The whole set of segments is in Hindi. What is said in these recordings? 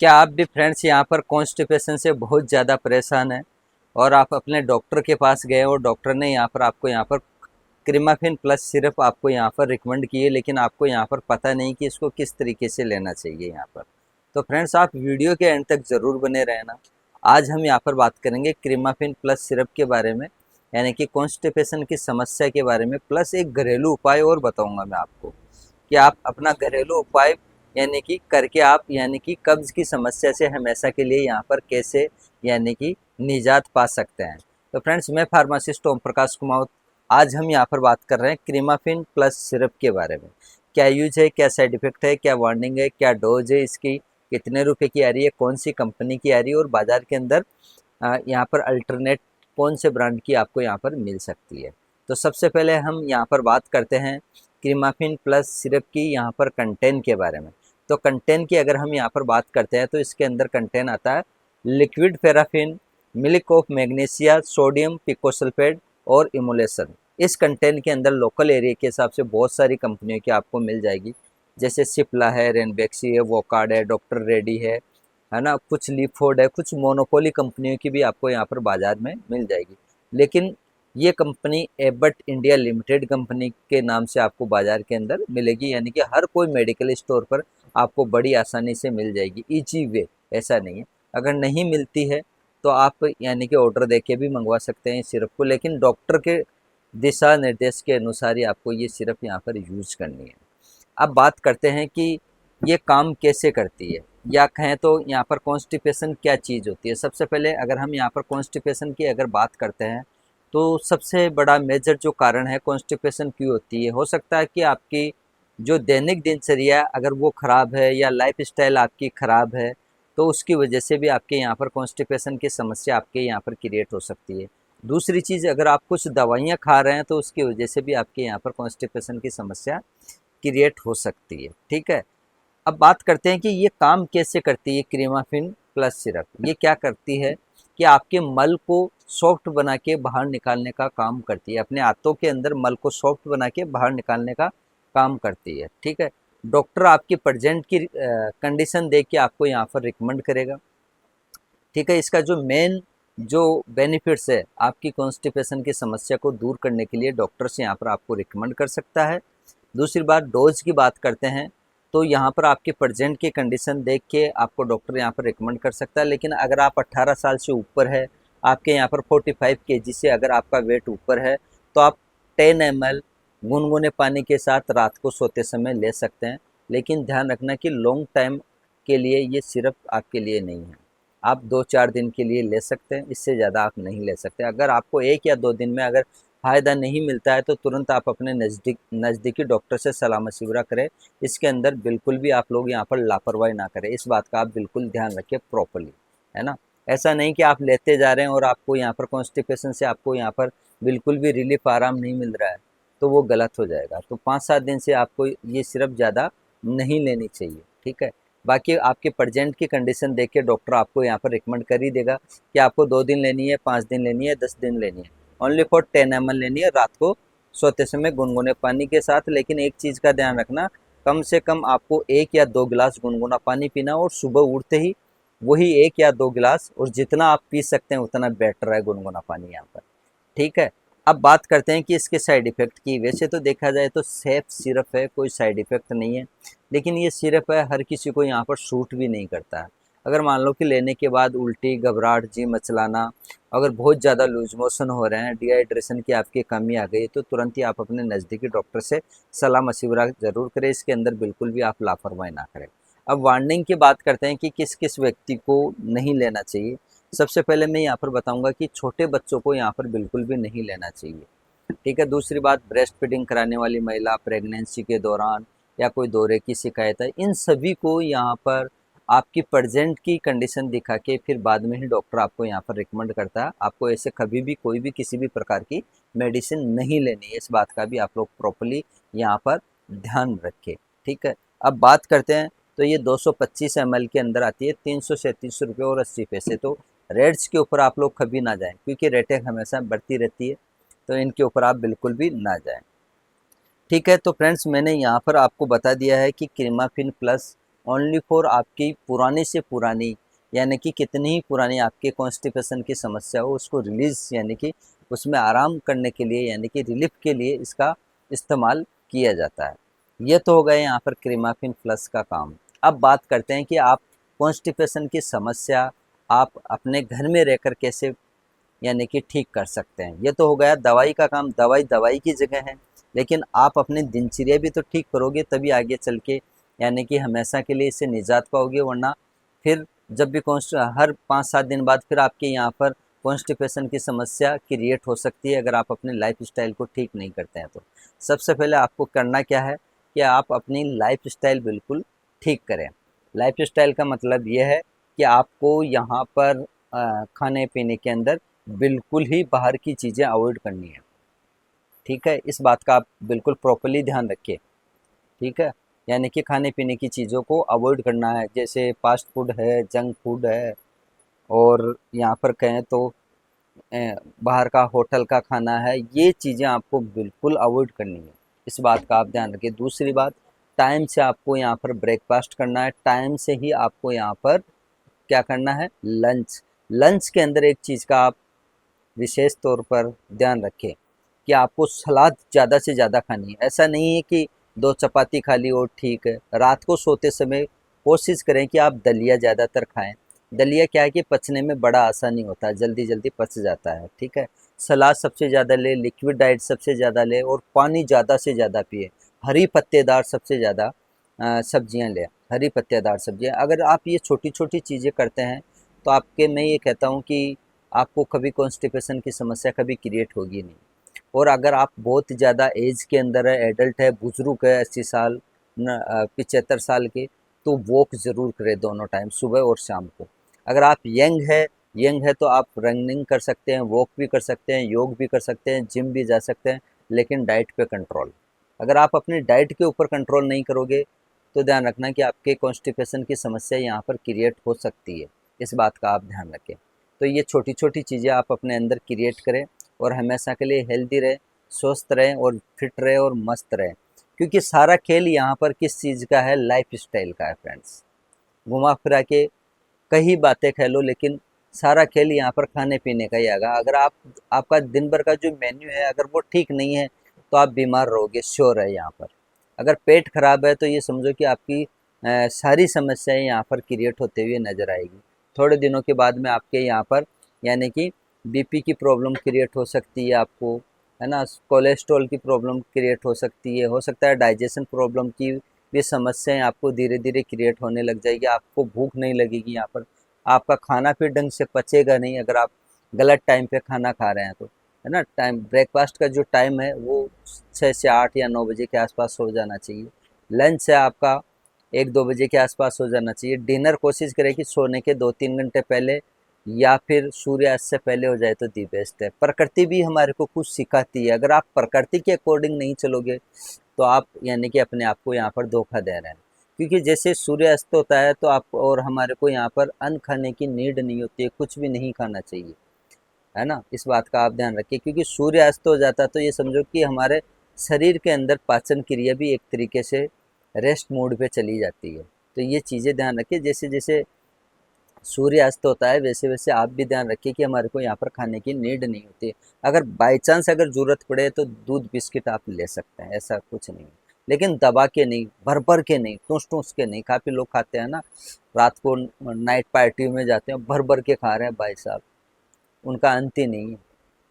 क्या आप भी फ्रेंड्स यहाँ पर कॉन्स्टिपेशन से बहुत ज़्यादा परेशान हैं और आप अपने डॉक्टर के पास गए और डॉक्टर ने यहाँ पर क्रीमाफिन प्लस सिरप आपको यहाँ पर रिकमेंड किए, लेकिन आपको यहाँ पर पता नहीं कि इसको किस तरीके से लेना चाहिए यहाँ पर। तो फ्रेंड्स आप वीडियो के एंड तक ज़रूर बने रहना। आज हम यहाँ पर बात करेंगे क्रीमाफिन प्लस सिरप के बारे में, यानी कि कॉन्स्टिपेशन की समस्या के बारे में, प्लस एक घरेलू उपाय और बताऊँगा मैं आपको कि आप अपना घरेलू उपाय यानी कि करके आप यानी कि कब्ज़ की समस्या से हमेशा के लिए यहाँ पर कैसे यानी कि निजात पा सकते हैं। तो फ्रेंड्स मैं फार्मासिस्ट ओम प्रकाश कुमावत। आज हम यहाँ पर बात कर रहे हैं क्रीमाफिन प्लस सिरप के बारे में। क्या यूज है, क्या साइड इफ़ेक्ट है, क्या वार्निंग है, क्या डोज है इसकी, कितने रुपए की आ रही है, कौन सी कंपनी की आ रही है और बाज़ार के अंदर यहाँ पर अल्टरनेट कौन से ब्रांड की आपको यहाँ पर मिल सकती है। तो सबसे पहले हम यहाँ पर बात करते हैं क्रीमाफिन प्लस सिरप की यहाँ पर कंटेंट के बारे में। तो कंटेंट की अगर हम यहाँ पर बात करते हैं तो इसके अंदर कंटेंट आता है liquid paraffin, milk of magnesia, sodium picosulfate और इमुलेशन। इस कंटेंट के अंदर लोकल एरिया के हिसाब से बहुत सारी कंपनियों की आपको मिल जाएगी, जैसे सिप्ला है, रेनबेक्सी है, वोकार्ड है, डॉक्टर रेडी है ना, कुछ लीफोर्ड है, कुछ मोनोपोली कंपनियों की भी आपको यहाँ पर बाजार में मिल जाएगी। लेकिन ये company Abbott India limited company के नाम से आपको बाजार के अंदर मिलेगी, यानी कि हर कोई मेडिकल स्टोर पर आपको बड़ी आसानी से मिल जाएगी, इजी वे। ऐसा नहीं है, अगर नहीं मिलती है तो आप यानी कि ऑर्डर देके भी मंगवा सकते हैं इस सिरप को, लेकिन डॉक्टर के दिशा निर्देश के अनुसार ही आपको ये सिरप यहाँ पर यूज करनी है। अब बात करते हैं कि ये काम कैसे करती है, या कहें तो यहाँ पर कॉन्स्टिपेशन क्या चीज़ होती है। सबसे पहले अगर हम यहाँ पर कॉन्स्टिपेशन की अगर बात करते हैं तो सबसे बड़ा मेजर जो कारण है कॉन्स्टिपेशन क्यों होती है, हो सकता है कि आपकी जो दैनिक दिनचर्या अगर वो ख़राब है या लाइफ स्टाइल आपकी ख़राब है, तो उसकी वजह से भी आपके यहाँ पर कॉन्स्टिपेशन की समस्या आपके यहाँ पर क्रिएट हो सकती है। दूसरी चीज़, अगर आप कुछ दवाइयाँ खा रहे हैं तो उसकी वजह से भी आपके यहाँ पर कॉन्स्टिपेशन की समस्या क्रिएट हो सकती है। ठीक है, अब बात करते हैं कि ये काम कैसे करती है क्रीमाफिन प्लस सिरप। ये क्या करती है कि आपके मल को सॉफ्ट बना के बाहर निकालने का काम करती है, अपने आंतों के अंदर मल को सॉफ्ट बना के बाहर निकालने का काम करती है। ठीक है, डॉक्टर आपकी प्रेजेंट की कंडीशन देख के आपको यहाँ पर रिकमेंड करेगा। ठीक है, इसका जो मेन जो बेनिफिट्स है आपकी कॉन्स्टिपेशन की समस्या को दूर करने के लिए डॉक्टर से यहाँ पर आपको रिकमेंड कर सकता है। दूसरी बात, डोज की बात करते हैं तो यहाँ पर आपके प्रेजेंट की कंडीशन देख के आपको डॉक्टर यहाँ पर रिकमेंड कर सकता है। लेकिन अगर आप 18 साल से ऊपर है, आपके यहाँ पर 45 केजी से अगर आपका वेट ऊपर है, तो आप 10 ml गुनगुने पानी के साथ रात को सोते समय ले सकते हैं। लेकिन ध्यान रखना कि लॉन्ग टाइम के लिए ये सिरप आपके लिए नहीं है। आप 2-4 दिन के लिए ले सकते हैं, इससे ज़्यादा आप नहीं ले सकते। अगर आपको 1 या 2 दिन में अगर फ़ायदा नहीं मिलता है तो तुरंत आप अपने नज़दीकी डॉक्टर से सलाह मशविरा करें। इसके अंदर बिल्कुल भी आप लोग यहाँ पर लापरवाही ना करें, इस बात का आप बिल्कुल ध्यान रखें प्रॉपर्ली, है ना। ऐसा नहीं कि आप लेते जा रहे हैं और आपको यहाँ पर कॉन्स्टिपेशन से आपको यहाँ पर बिल्कुल भी रिलीफ आराम नहीं मिल रहा है, तो वो गलत हो जाएगा। तो 5-7 दिन से आपको ये सिरप ज़्यादा नहीं लेनी चाहिए। ठीक है, बाकी आपके प्रेजेंट की कंडीशन देख के डॉक्टर आपको यहाँ पर रिकमेंड कर ही देगा कि आपको 2 दिन लेनी है, 5 दिन लेनी है, 10 दिन लेनी है। ओनली फॉर 10 ml लेनी है रात को सोते समय गुनगुने पानी के साथ। लेकिन एक चीज़ का ध्यान रखना, कम से कम आपको 1 या 2 गिलास गुनगुना पानी पीना और सुबह उठते ही वही 1 या 2 गिलास, और जितना आप पी सकते हैं उतना बेटर है गुनगुना पानी यहाँ पर। ठीक है, अब बात करते हैं कि इसके साइड इफ़ेक्ट की। वैसे तो देखा जाए तो सेफ सिरप है, कोई साइड इफ़ेक्ट नहीं है, लेकिन ये सिरप है हर किसी को यहाँ पर सूट भी नहीं करता है। अगर मान लो कि लेने के बाद उल्टी, घबराहट, जी मचलाना, अगर बहुत ज़्यादा लूज मोशन हो रहे हैं, डिहाइड्रेशन की आपकी कमी आ गई, तो तुरंत ही आप अपने नज़दीकी डॉक्टर से सलाह मशविरा ज़रूर करें। इसके अंदर बिल्कुल भी आप लापरवाही ना करें। अब वार्निंग की बात करते हैं कि किस किस व्यक्ति को नहीं लेना चाहिए। सबसे पहले मैं यहाँ पर बताऊँगा कि छोटे बच्चों को यहाँ पर बिल्कुल भी नहीं लेना चाहिए। ठीक है, दूसरी बात, ब्रेस्ट फीडिंग कराने वाली महिला, प्रेगनेंसी के दौरान या कोई दौरे की शिकायत है, इन सभी को यहाँ पर आपकी प्रेजेंट की कंडीशन दिखा के फिर बाद में ही डॉक्टर आपको यहाँ पर रिकमेंड करता है। आपको ऐसे कभी भी कोई भी किसी भी प्रकार की मेडिसिन नहीं लेनी है, इस बात का भी आप लोग प्रॉपरली यहाँ पर ध्यान रखें। ठीक है, अब बात करते हैं तो ये 225 ml के अंदर आती है, 337 रुपये और 80 पैसे। तो रेट्स के ऊपर आप लोग कभी ना जाएं, क्योंकि रेटें हमेशा बढ़ती रहती है, तो इनके ऊपर आप बिल्कुल भी ना जाएं। ठीक है, तो फ्रेंड्स मैंने यहाँ पर आपको बता दिया है कि क्रीमाफिन प्लस ओनली फॉर आपकी पुरानी से पुरानी, यानी कि कितनी ही पुरानी आपके कॉन्स्टिपेशन की समस्या हो उसको रिलीज यानी कि उसमें आराम करने के लिए यानी कि रिलीफ के लिए इसका इस्तेमाल किया जाता है। ये तो हो गए यहाँ पर क्रीमाफिन प्लस का काम। अब बात करते हैं कि आप कॉन्स्टिपेशन की समस्या आप अपने घर में रहकर कैसे यानी कि ठीक कर सकते हैं। ये तो हो गया दवाई का काम, दवाई दवाई की जगह है, लेकिन आप अपनी दिनचर्या भी तो ठीक करोगे तभी आगे चल के यानी कि हमेशा के लिए इससे निजात पाओगे, वरना फिर जब भी हर 5-7 दिन बाद फिर आपके यहाँ पर कॉन्स्टिपेशन की समस्या क्रिएट हो सकती है अगर आप अपने लाइफ स्टाइल को ठीक नहीं करते हैं तो। सबसे पहले आपको करना क्या है कि आप अपनी लाइफ स्टाइल बिल्कुल ठीक करें। लाइफ स्टाइल का मतलब ये है कि आपको यहाँ पर खाने पीने के अंदर बिल्कुल ही बाहर की चीज़ें अवॉइड करनी है। ठीक है, इस बात का आप बिल्कुल प्रॉपरली ध्यान रखिए। ठीक है, यानी कि खाने पीने की चीज़ों को अवॉइड करना है, जैसे फास्ट फूड है, जंक फूड है, और यहाँ पर कहें तो बाहर का होटल का खाना है, ये चीज़ें आपको बिल्कुल अवॉइड करनी है। इस बात का आप ध्यान रखिए। दूसरी बात, टाइम से आपको यहाँ पर ब्रेकफास्ट करना है, टाइम से ही आपको यहाँ पर क्या करना है, लंच। लंच के अंदर एक चीज़ का आप विशेष तौर पर ध्यान रखें कि आपको सलाद ज़्यादा से ज़्यादा खानी है। ऐसा नहीं है कि 2 चपाती खा ली और ठीक है। रात को सोते समय कोशिश करें कि आप दलिया ज़्यादातर खाएं। दलिया क्या है कि पचने में बड़ा आसानी होता है, जल्दी जल्दी पच जाता है। ठीक है, सलाद सबसे ज़्यादा ले, लिक्विड डाइट सबसे ज़्यादा ले, और पानी ज़्यादा से ज़्यादा पिए। हरी पत्तेदार सबसे ज़्यादा सब्जियां लें, हरी पत्तेदार सब्जियां। अगर आप ये छोटी छोटी चीज़ें करते हैं तो आपके, मैं ये कहता हूँ कि आपको कभी कॉन्स्टिपेशन की समस्या कभी क्रिएट होगी नहीं। और अगर आप बहुत ज़्यादा एज के अंदर है, एडल्ट है, बुजुर्ग है, 80 साल 75 साल के, तो वॉक ज़रूर करें दोनों टाइम, सुबह और शाम को। अगर आप यंग है तो आप रनिंग कर सकते हैं, वॉक भी कर सकते हैं, योग भी कर सकते हैं, जिम भी जा सकते हैं, लेकिन डाइट पे कंट्रोल। अगर आप अपनी डाइट के ऊपर कंट्रोल नहीं करोगे तो ध्यान रखना कि आपके कॉन्स्टिपेशन की समस्या यहाँ पर क्रिएट हो सकती है। इस बात का आप ध्यान रखें। तो ये छोटी छोटी चीज़ें आप अपने अंदर क्रिएट करें और हमेशा के लिए हेल्दी रहे, स्वस्थ रहें और फिट रहे और मस्त रहें। क्योंकि सारा खेल यहाँ पर किस चीज़ का है, लाइफ स्टाइल का है फ्रेंड्स। घुमा फिरा के कई बातें कह लो, लेकिन सारा खेल यहाँ पर खाने पीने का ही आएगा। अगर आपका दिन भर का जो मेन्यू है अगर वो ठीक नहीं है तो आप बीमार रहोगे, श्योर है यहाँ पर। अगर पेट खराब है तो ये समझो कि आपकी सारी समस्याएं यहाँ पर क्रिएट होते हुए नजर आएगी। थोड़े दिनों के बाद में आपके यहाँ पर यानी कि बीपी की प्रॉब्लम क्रिएट हो सकती है आपको, है ना, कोलेस्ट्रॉल की प्रॉब्लम क्रिएट हो सकती है, हो सकता है डाइजेशन प्रॉब्लम की भी समस्याएं आपको धीरे धीरे क्रिएट होने लग जाएगी। आपको भूख नहीं लगेगी यहाँ पर, आपका खाना फिर ढंग से पचेगा नहीं अगर आप गलत टाइम पे खाना खा रहे हैं तो, है ना। टाइम ब्रेकफास्ट का जो टाइम है वो 6 से 8 या 9 बजे के आसपास हो जाना चाहिए। लंच है आपका 1-2 बजे के आसपास हो जाना चाहिए। डिनर कोशिश करें कि सोने के 2-3 घंटे पहले या फिर सूर्यास्त से पहले हो जाए तो दी बेस्ट है। प्रकृति भी हमारे को कुछ सिखाती है, अगर आप प्रकृति के अकॉर्डिंग नहीं चलोगे तो आप यानी कि अपने आप को यहाँ पर धोखा दे रहे हैं। क्योंकि जैसे सूर्य अस्त होता है तो आप और हमारे को यहाँ पर अन्न खाने की नीड नहीं होती है, कुछ भी नहीं खाना चाहिए, है ना। इस बात का आप ध्यान रखिए, क्योंकि सूर्य अस्त हो जाता है तो ये समझो कि हमारे शरीर के अंदर पाचन क्रिया भी एक तरीके से रेस्ट मोड पे चली जाती है। तो ये चीज़ें ध्यान रखिए, जैसे जैसे सूर्य अस्त होता है वैसे वैसे आप भी ध्यान रखिए कि हमारे को यहाँ पर खाने की नीड नहीं होती है। अगर बाई चांस अगर ज़रूरत पड़े तो दूध बिस्किट आप ले सकते हैं, ऐसा कुछ नहीं है, लेकिन दबा के नहीं, भर भर के नहीं, टूस टूस के नहीं। काफ़ी लोग खाते हैं ना, रात को नाइट पार्टी में जाते हैं, भर भर के खा रहे हैं भाई साहब, उनका अंत ही नहीं है।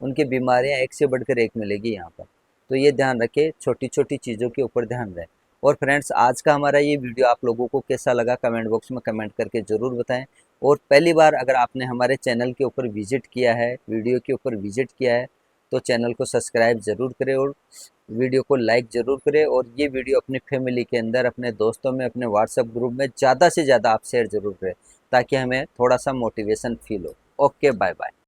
उनकी बीमारियां एक से बढ़कर एक मिलेगी यहाँ पर। तो ये ध्यान रखें, छोटी छोटी चीज़ों के ऊपर ध्यान दें। और फ्रेंड्स, आज का हमारा ये वीडियो आप लोगों को कैसा लगा कमेंट बॉक्स में कमेंट करके ज़रूर बताएं। और पहली बार अगर आपने हमारे चैनल के ऊपर विजिट किया है, वीडियो के ऊपर विजिट किया है, तो चैनल को सब्सक्राइब ज़रूर करें और वीडियो को लाइक ज़रूर करें। और ये वीडियो अपनी फैमिली के अंदर, अपने दोस्तों में, अपने व्हाट्सएप ग्रुप में ज़्यादा से ज़्यादा आप शेयर ज़रूर करें, ताकि हमें थोड़ा सा मोटिवेशन फील हो। Okay, bye bye.